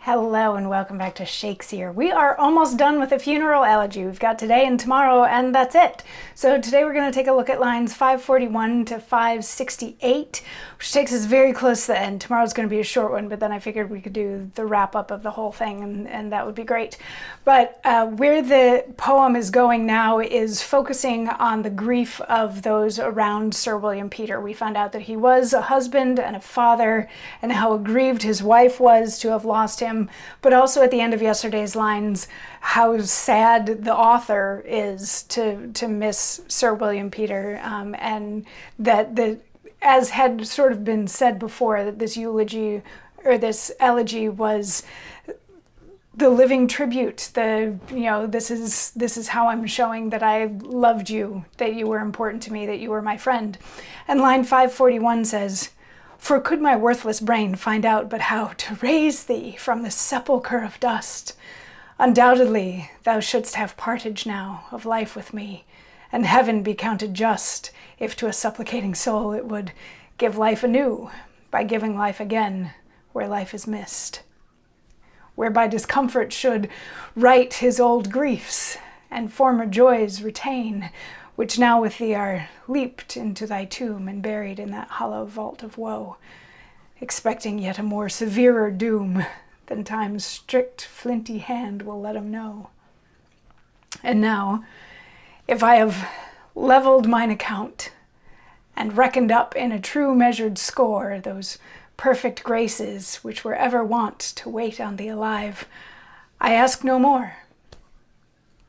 Hello and welcome back to Shakesyear. We are almost done with the funeral elegy. We've got today and tomorrow and that's it. So today we're going to take a look at lines 541 to 568, which takes us very close to the end. Tomorrow's going to be a short one, but then I figured we could do the wrap up of the whole thing and that would be great. But where the poem is going now is focusing on the grief of those around Sir William Peter. We found out that he was a husband and a father and how aggrieved his wife was to have lost him. But also at the end of yesterday's lines, how sad the author is to miss Sir William Peter, and that as had sort of been said before, that this eulogy or this elegy was the living tribute. This is how I'm showing that I loved you, that you were important to me, that you were my friend. And line 541 says, "For could my worthless brain find out but how to raise thee from the sepulchre of dust, undoubtedly thou shouldst have partage now of life with me, and heaven be counted just, if to a supplicating soul it would give life anew, by giving life again where life is missed. Whereby discomfort should right his old griefs, and former joys retain, which now with thee are leaped into thy tomb and buried in that hollow vault of woe, expecting yet a more severer doom than time's strict flinty hand will let 'em know. And now, if I have levelled mine account, and reckoned up in a true measured score those perfect graces which were ever wont to wait on thee alive, I ask no more,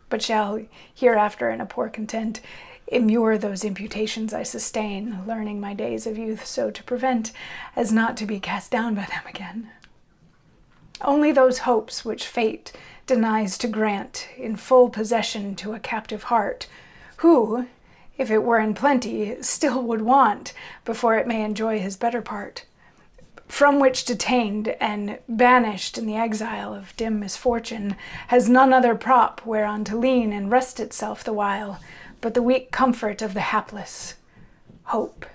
but shall hereafter in a poor content immure those imputations I sustain, learning my days of youth so to prevent as not to be cast down by them again. Only those hopes which fate denies to grant in full possession to a captive heart, who, if it were in plenty, still would want before it may enjoy his better part, from which detained and banished in the exile of dim misfortune, has none other prop whereon to lean and rest itself the while, but the weak comfort of the hapless, hope."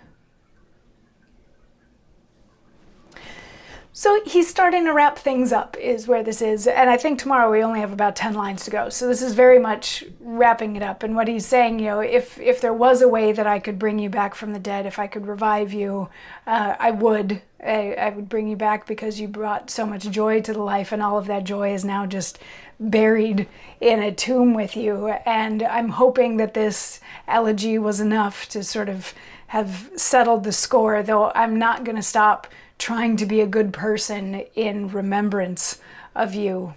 So he's starting to wrap things up is where this is, and I think tomorrow we only have about 10 lines to go, so this is very much wrapping it up. And what he's saying, if there was a way that I could bring you back from the dead, if I could revive you, I would bring you back because you brought so much joy to the life, and all of that joy is now just buried in a tomb with you. And I'm hoping that this elegy was enough to sort of have settled the score, though I'm not going to stop trying to be a good person in remembrance of you.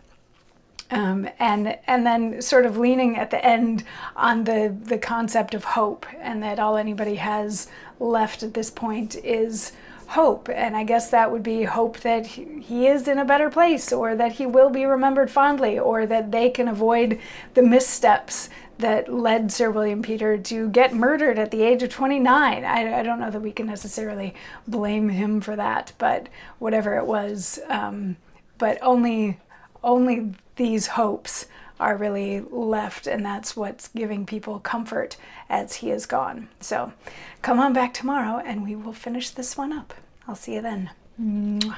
And then sort of leaning at the end on the concept of hope, and that all anybody has left at this point is hope. And I guess that would be hope that he is in a better place, or that he will be remembered fondly, or that they can avoid the missteps that led Sir William Peter to get murdered at the age of 29. I don't know that we can necessarily blame him for that, but whatever it was, but only these hopes are really left, and that's what's giving people comfort as he is gone. So come on back tomorrow and we will finish this one up. I'll see you then. Mwah.